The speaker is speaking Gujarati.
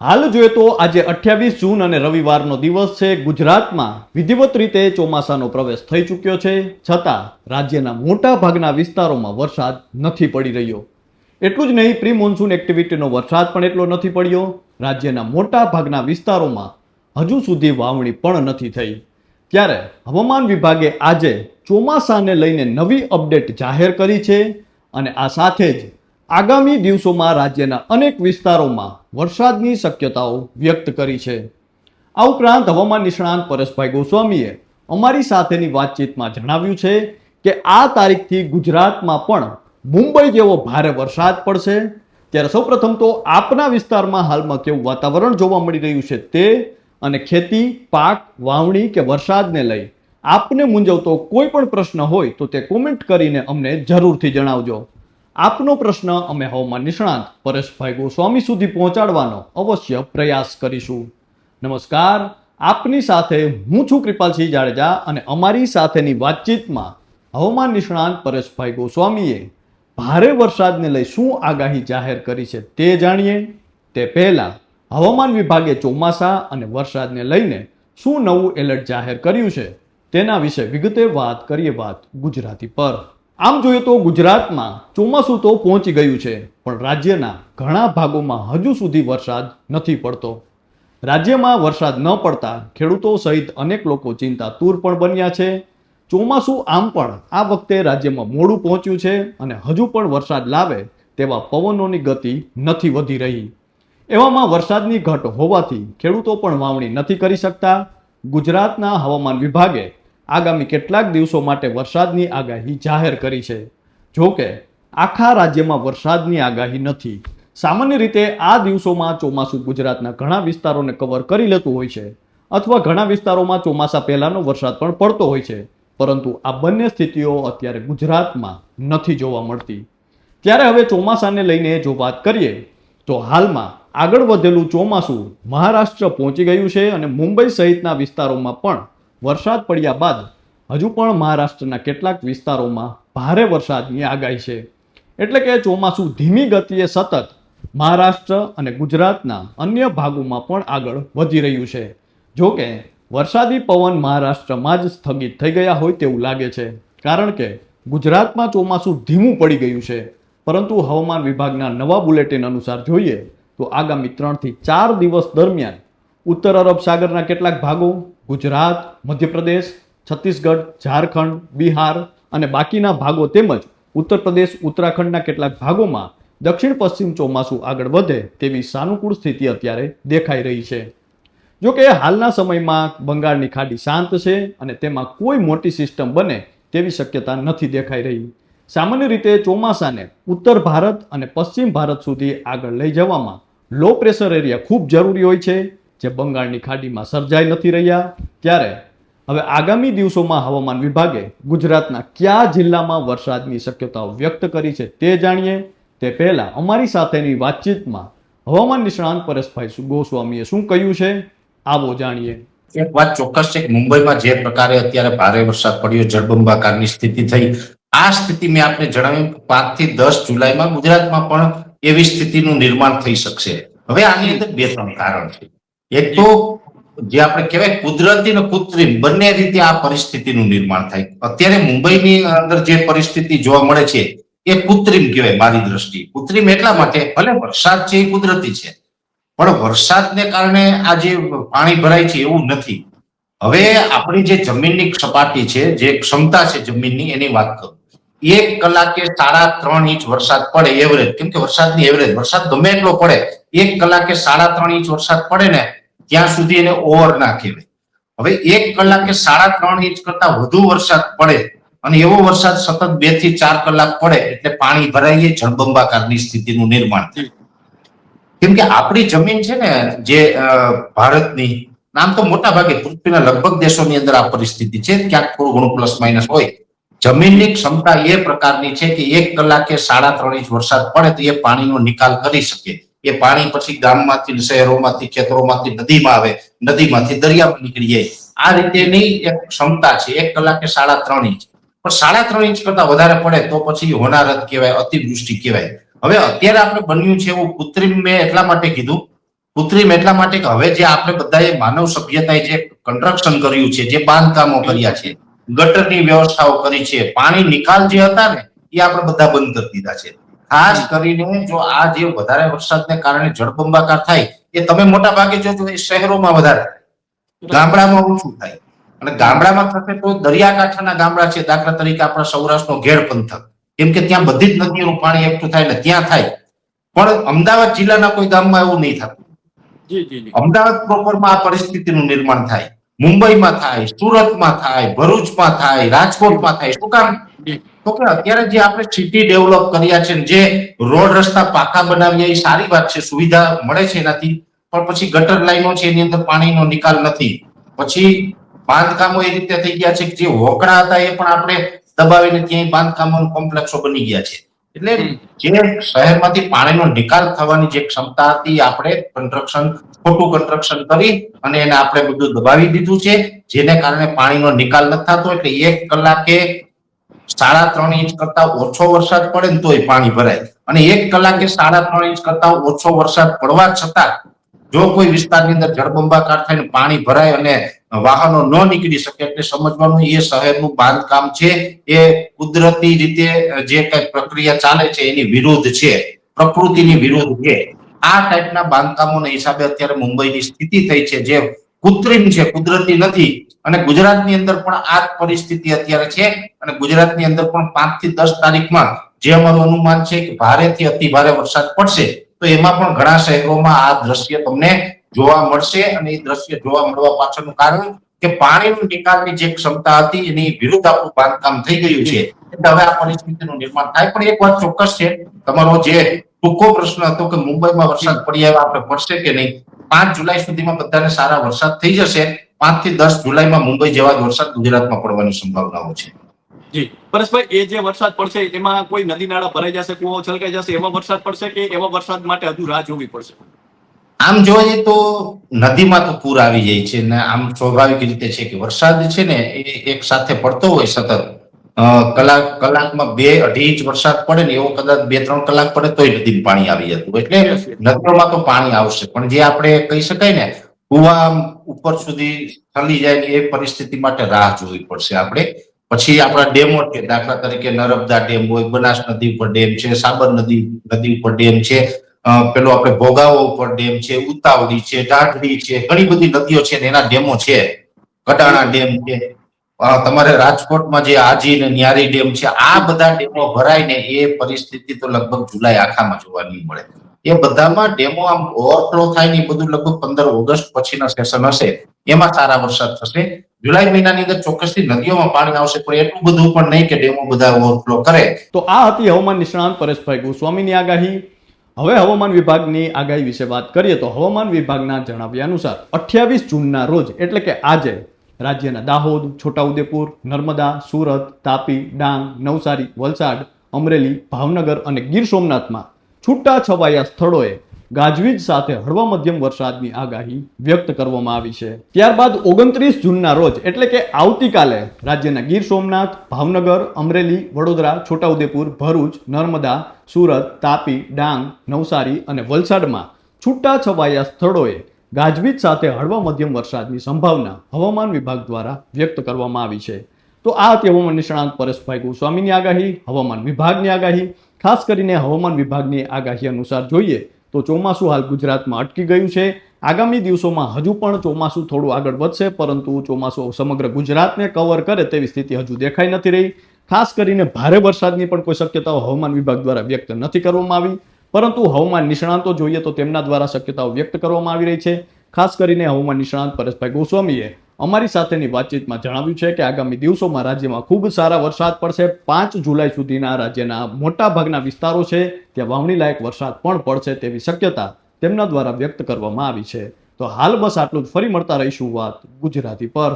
હાલ જોઈએ તો આજે 28 જૂન અને રવિવારનો દિવસ છે. ગુજરાતમાં વિધિવત રીતે ચોમાસાનો પ્રવેશ થઈ ચૂક્યો છે, છતાં રાજ્યના મોટા ભાગના વિસ્તારોમાં વરસાદ નથી પડી રહ્યો. એટલું જ નહીં, પ્રી મોન્સૂન એક્ટિવિટીનો વરસાદ પણ એટલો નથી પડ્યો. રાજ્યના મોટા ભાગના વિસ્તારોમાં હજુ સુધી વાવણી પણ નથી થઈ. ત્યારે હવામાન વિભાગે આજે ચોમાસાને લઈને નવી અપડેટ જાહેર કરી છે અને આ સાથે જ આગામી દિવસોમાં રાજ્યના અનેક વિસ્તારોમાં વરસાદની શક્યતાઓ વ્યક્ત કરી છે. આ ઉપરાંત હવામાન નિષ્ણાંત પરેશભાઈ ગોસ્વામીએ અમારી સાથેની વાતચીતમાં જણાવ્યું છે કે આ તારીખથી ગુજરાતમાં પણ મુંબઈ જેવો ભારે વરસાદ પડશે. ત્યારે સૌપ્રથમ તો આપના વિસ્તારમાં હાલમાં કેવું વાતાવરણ જોવા મળી રહ્યું છે તે અને ખેતી, પાક, વાવણી કે વરસાદને લઈ આપને મૂંઝવતો કોઈ પણ પ્રશ્ન હોય તો તે કોમેન્ટ કરીને અમને જરૂરથી જણાવજો. આપનો પ્રશ્ન અમે હવામાન નિષ્ણાંત પરેશભાઈ ગોસ્વામી સુધી પહોંચાડવાનો અવશ્ય પ્રયાસ કરીશું. નમસ્કાર, આપની સાથે હું છું કૃપાલસિંહ જાડેજા અને અમારી સાથેની વાતચીતમાં હવામાન નિષ્ણાંત પરેશભાઈ ગોસ્વામીએ ભારે વરસાદને લઈ શું આગાહી જાહેર કરી છે તે જાણીએ. તે પહેલા હવામાન વિભાગે ચોમાસા અને વરસાદને લઈને શું નવું એલર્ટ જાહેર કર્યું છે તેના વિશે વિગતે વાત કરીએ. વાત ગુજરાતી પર. આમ જોઈએ તો ગુજરાતમાં ચોમાસું તો પહોંચી ગયું છે, પણ રાજ્યના ઘણા ભાગોમાં હજુ સુધી વરસાદ નથી પડતો. રાજ્યમાં વરસાદ ન પડતા ખેડૂતો સહિત અનેક લોકો ચિંતાતુર પણ બન્યા છે. ચોમાસું આમ પણ આ વખતે રાજ્યમાં મોડું પહોંચ્યું છે અને હજુ પણ વરસાદ લાવે તેવા પવનોની ગતિ નથી વધી રહી. એવામાં વરસાદની ઘટ હોવાથી ખેડૂતો પણ વાવણી નથી કરી શકતા. ગુજરાતના હવામાન વિભાગે આગામી કેટલાક દિવસો માટે વરસાદની આગાહી જાહેર કરી છે. જો કે આખા રાજ્યમાં વરસાદની આગાહી નથી. સામાન્ય રીતે આ દિવસોમાં ચોમાસું ગુજરાતના ઘણા વિસ્તારોને કવર કરી લેતું હોય છે, અથવા ઘણા વિસ્તારોમાં ચોમાસા પહેલાનો વરસાદ પણ પડતો હોય છે, પરંતુ આ બંને સ્થિતિઓ અત્યારે ગુજરાતમાં નથી જોવા મળતી. ત્યારે હવે ચોમાસાને લઈને જો વાત કરીએ તો હાલમાં આગળ વધેલું ચોમાસું મહારાષ્ટ્ર પહોંચી ગયું છે અને મુંબઈ સહિતના વિસ્તારોમાં પણ વરસાદ પડ્યા બાદ હજુ પણ મહારાષ્ટ્રના કેટલાક વિસ્તારોમાં ભારે વરસાદની આગાહી છે. એટલે કે ચોમાસું ધીમી ગતિએ સતત મહારાષ્ટ્ર અને ગુજરાતના અન્ય ભાગોમાં પણ આગળ વધી રહ્યું છે. જો કે વરસાદી પવન મહારાષ્ટ્રમાં જ સ્થગિત થઈ ગયા હોય તેવું લાગે છે, કારણ કે ગુજરાતમાં ચોમાસું ધીમું પડી ગયું છે. પરંતુ હવામાન વિભાગના નવા બુલેટિન અનુસાર જોઈએ તો આગામી 3 થી 4 દિવસ દરમિયાન ઉત્તર અરબ સાગરના કેટલાક ભાગો, ગુજરાત, મધ્યપ્રદેશ, છત્તીસગઢ, ઝારખંડ, બિહાર અને બાકીના ભાગો તેમજ ઉત્તર પ્રદેશ, ઉત્તરાખંડના કેટલાક ભાગોમાં દક્ષિણ પશ્ચિમ ચોમાસું આગળ વધે તેવી સાનુકૂળ સ્થિતિ અત્યારે દેખાઈ રહી છે. જો કે હાલના સમયમાં બંગાળની ખાડી શાંત છે અને તેમાં કોઈ મોટી સિસ્ટમ બને તેવી શક્યતા નથી દેખાઈ રહી. સામાન્ય રીતે ચોમાસાને ઉત્તર ભારત અને પશ્ચિમ ભારત સુધી આગળ લઈ જવામાં લો પ્રેશર એરિયા ખૂબ જરૂરી હોય છે, જે બંગાળની ખાડીમાં સર્જાઈ નથી રહ્યા. ત્યારે હવે આગામી દિવસોમાં હવામાન વિભાગે ગુજરાતના કયા જિલ્લામાં વરસાદની શક્યતાઓ વ્યક્ત કરી છે તે જાણીએ. તે પહેલા અમારી સાથેની વાતચીતમાં હવામાન નિષ્ણાંત પરેશભાઈ ગોસ્વામીએ શું કહ્યું છે, આવો જાણીએ. એક વાત ચોક્કસ છે કે મુંબઈમાં જે પ્રકારે અત્યારે ભારે વરસાદ પડ્યો, જળબંબાકારની સ્થિતિ થઈ, આ સ્થિતિ મેં આપને જણાવ્યું 5 થી 10 જુલાઈમાં ગુજરાતમાં પણ એવી સ્થિતિનું નિર્માણ થઈ શકશે. હવે આની અંદર 2-3 કારણ છે. એક તો જે આપણે કહેવાય કુદરતી અને કૃત્રિમ બંને રીતે આ પરિસ્થિતિનું નિર્માણ થાય. અત્યારે મુંબઈની અંદર જે પરિસ્થિતિ જોવા મળે છે એ કૃત્રિમ કહેવાય મારી દ્રષ્ટિએ. કૃત્રિમ એટલા માટે, ભલે વરસાદ છે એ કુદરતી છે, પણ વરસાદને કારણે આ જે પાણી ભરાય છે એવું નથી. હવે આપણી જે જમીનની સપાટી છે, જે ક્ષમતા છે જમીનની, એની વાત કરું. 1 કલાકે 3.5 ઇંચ વરસાદ પડે એવરેજ, કેમ કે વરસાદની એવરેજ, વરસાદ ગમે એટલો પડે, 1 કલાકે 3.5 ઇંચ વરસાદ પડે ને ત્યાં સુધી એને ઓવર ના કહેવાય. હવે 1 કલાકે 3.5 ઇંચ કરતા વધુ વરસાદ પડે અને એવો વરસાદ સતત 2 થી 4 કલાક પડે એટલે પાણી ભરાઈ જળબંબાકારની સ્થિતિનું નિર્માણ થાય. કેમ કે આપણી જમીન છે ને, જે ભારતની, આમ તો મોટા ભાગે પૃથ્વીના લગભગ દેશોની અંદર આ પરિસ્થિતિ છે, ક્યાંક થોડું ઘણું પ્લસ માઇનસ હોય. જમીનની ક્ષમતા એ પ્રકારની છે કે 1 કલાકે 3.5 ઇંચ વરસાદ પડે તો એ પાણીનો નિકાલ કરી શકે. એ પાણી પછી ગામમાંથી, શહેરોમાંથી, ખેતરોમાંથી નદીમાં આવે, નદીમાંથી દરિયામાં નીકળી જાય. આ રીતેની એક ક્ષમતા છે 1 કલાકે 3.5 ઇંચ. પણ 3.5 ઇંચ કરતા વધારે પડે તો પછી હોનારત કહેવાય, અતિવૃષ્ટિ કહેવાય. હવે અત્યારે આપણે બન્યું છે એવું કૃત્રિમ મેં એટલા માટે કીધું, કૃત્રિમ એટલા માટે કે હવે જે આપણે બધાએ માનવ સભ્યતાએ જે કન્સ્ટ્રક્શન કર્યું છે, જે બાંધકામો કર્યા છે, ગટરની વ્યવસ્થાઓ કરી છે, પાણી નિકાલ જે હતા ને એ આપણે બધા બંધ કરી દીધા છે. ખાસ કરીને જો આ જે વધારે વરસાદને કારણે જળબંબાકાર થાય એ તમે મોટા ભાગે જોજો એ શહેરોમાં વધારે થાય, ગામડામાં ઓછું થાય. અને ગામડામાં થશે તો દરિયાકાંઠાના ગામડા છે, દાખલા તરીકે આપણા સૌરાષ્ટ્રનો ઘેડ પંથક, કેમ કે ત્યાં બધી જ નદીઓનું પાણી એકઠું થાય ને ત્યાં થાય. પણ અમદાવાદ જિલ્લાના કોઈ ગામમાં એવું નહીં થતું. અમદાવાદ પ્રોપરમાં આ પરિસ્થિતિનું નિર્માણ થાય, મુંબઈમાં થાય, સુરતમાં થાય, ભરૂચમાં થાય, રાજકોટમાં થાય. શું કામ? તો કે અત્યારે જે આપણે સિટી ડેવલપ કર્યા છે, જે રોડ રસ્તા પાકા બનાવ્યા એ સારી વાત છે, સુવિધા મળે છે એનાથી, પણ પછી ગટર લાઈનો છે એની અંદર પાણીનો નિકાલ નથી. પછી બાંધકામો એ રીતે થઈ ગયા છે કે જે હોકળા હતા એ પણ આપણે દબાવીને ત્યાં બાંધકામો કોમ્પ્લેક્સો બની ગયા છે. એટલે જે શહેરમાંથી પાણીનો નિકાલ થવાની જે ક્ષમતા હતી આપણે ખોટું કન્સ્ટ્રક્શન કરી અને એને આપણે બધું દબાવી દીધું છે, જેને કારણે પાણીનો નિકાલ નથી થતો. એટલે 1 કલાકે 3.5 ઇંચ કરતા ઓછો વરસાદ પડે ને તોય પાણી ભરાય, અને 1 કલાકે 3.5 ઇંચ કરતા ઓછો વરસાદ પડવા છતાં જો કોઈ વિસ્તારની અંદર જળબંબાકાર થઈને પાણી ભરાય અને વાહનો ન નીકળી શકે, એટલે સમજવાનું એ શહેરનું બાંધકામ છે એ કુદરતી રીતે જે કઈ પ્રક્રિયા ચાલે છે એની વિરુદ્ધ છે, પ્રકૃતિની વિરુદ્ધ છે. આ ટાઈપના બાંધકામોના હિસાબે અત્યારે મુંબઈની સ્થિતિ થઈ છે, જે કૃત્રિમ છે, કુદરતી નથી. અને ગુજરાતની અંદર પણ આ જ પરિસ્થિતિ અત્યારે છે. અને ગુજરાતની અંદર પણ 5 થી 10 તારીખમાં જે અમારું અનુમાન છે કે ભારેથી અતિ ભારે વરસાદ પડશે, તો એમાં પણ ઘણા શહેરોમાં આ દ્રશ્ય તમને જોવા મળશે. અને એ દ્રશ્ય જોવા મળવા પાછળનું કારણ કે પાણીનું નિકાલની જે ક્ષમતા હતી એની વિરુદ્ધ આપણું બાંધકામ થઈ ગયું છે. એટલે હવે આ પરિસ્થિતિનું નિર્માણ થાય. પણ એક વાત ચોક્કસ છે, તમારો જે ટૂંકો પ્રશ્ન હતો કે મુંબઈમાં વરસાદ પડી આવ્યા આપણે પડશે કે નહીં, 5 જુલાઈ સુધીમાં બધાને સારા વરસાદ થઈ જશે. 5 થી 10 જુલાઈમાં મુંબઈ જેવા જ વરસાદ ગુજરાતમાં પડવાની સંભાવનાઓ છે. જી પરેશભાઈ, એ જે વરસાદ પડશે એમાં કોઈ નદી નાળા ભરાઈ જશે, કુવો છલકાઈ જશે, એવા વરસાદ પડશે કે એવા વરસાદ માટે હજુ રાહ જોવી પડશે? આમ જોઈએ તો નદીમાં તો પૂર આવી જાય છે, ને આમ સ્વાભાવિક રીતે છે કે વરસાદ છે ને એ એક સાથે પડતો હોય સતત, કલાકમાં 2-2.5 ઇંચ વરસાદ પડે ને એવો કદાચ 2-3 કલાક પડે તોય નદીમાં પાણી આવી જતું. એટલે નદીઓમાં તો પાણી આવશે, પણ જે આપણે કહી શકાય ને કુવા ઉપર સુધી થલી જાય ને એ પરિસ્થિતિ માટે રાહ જોવી પડશે આપણે. પછી આપણા ડેમો છે, દાખલા તરીકે નર્મદા ડેમ હોય, બનાસ નદી ઉપર ડેમ છે, સાબરમતી નદી ઉપર ડેમ છે, પેલો આપણે ભોગાવો ઉપર ડેમ છે, ઉતાવળી છે, ઢાઢડી છે, ઘણી બધી નદીઓ છે ને એના ડેમો છે. કડાણા ડેમ છે, તમારે રાજકોટમાં જે આજી ને ન્યારી ડેમ છે, આ બધા ડેમો ભરાય ને એ પરિસ્થિતિ તો લગભગ જુલાઈ આખામાં જોવા નહીં મળે. એ બધામાં ડેમો આમ ઓવરફ્લો થાય ને એ બધું લગભગ 15 ઓગસ્ટ પછીના સેશન હશે, એમાં સારા વરસાદ થશે. જુલાઈ મહિનાની અંદર ચોક્કસથી નદીઓમાં પાણી આવશે, પણ એટલું બધું પણ નહીં કે ડેમો બધા ઓવરફ્લો કરે. તો આ હતી હવામાન નિષ્ણાંત પરેશભાઈ ગોસ્વામીની આગાહી. હવે હવામાન વિભાગની આગાહી વિશે વાત કરીએ તો હવામાન વિભાગના જણાવ્યા અનુસાર 28 જૂનના રોજ એટલે કે આજે રાજ્યના દાહોદ, છોટાઉદેપુર, નર્મદા, સુરત, તાપી, ડાંગ, નવસારી, વલસાડ, અમરેલી, ભાવનગર અને ગીર સોમનાથમાં છૂટા છવાયા સ્થળોએ ગાજવીજ સાથે હળવા મધ્યમ વરસાદની આગાહી વ્યક્ત કરવામાં આવી છે. ત્યારબાદ 29 જૂનના રોજ એટલે કે આવતીકાલે રાજ્યના ગીર સોમનાથ, ભાવનગર, અમરેલી, વડોદરા, છોટાઉદેપુર, ભરૂચ, નર્મદા, સુરત, તાપી, ડાંગ, નવસારી અને વલસાડમાં છૂટા છવાયા સ્થળોએ ગાજવીજ સાથે હળવા મધ્યમ વરસાદની સંભાવના હવામાન વિભાગ દ્વારા વ્યક્ત કરવામાં આવી છે. તો આ હતી હવામાન નિષ્ણાંત પરેશભાઈ ગોસ્વામીની આગાહી, હવામાન વિભાગની આગાહી. ખાસ કરીને હવામાન વિભાગની આગાહી અનુસાર જોઈએ તો ચોમાસું હાલ ગુજરાતમાં અટકી ગયું છે. આગામી દિવસોમાં હજુ પણ ચોમાસું થોડું આગળ વધશે, પરંતુ ચોમાસું સમગ્ર ગુજરાતને કવર કરે તેવી સ્થિતિ હજુ દેખાઈ નથી રહી. ખાસ કરીને ભારે વરસાદની પણ કોઈ શક્યતાઓ હવામાન વિભાગ દ્વારા વ્યક્ત નથી કરવામાં આવી, પરંતુ હવામાન નિષ્ણાંતો જોઈએ તો તેમના દ્વારા શક્યતાઓ વ્યક્ત કરવામાં આવી રહી છે. ખાસ કરીને હવામાન નિષ્ણાંત પરેશભાઈ ગોસ્વામીએ અમારી સાથેની વાતચીતમાં જણાવ્યું છે કે આગામી દિવસોમાં રાજ્યમાં ખૂબ સારા વરસાદ પડશે. 5 જુલાઈ સુધીના રાજ્યના મોટા ભાગના વિસ્તારો છે ત્યાં વાવણી લાયક વરસાદ પણ પડશે તેવી શક્યતા તેમના દ્વારા વ્યક્ત કરવામાં આવી છે. તો હાલ બસ આટલું જ. ફરી મળતા રહીશું વાત ગુજરાતી પર.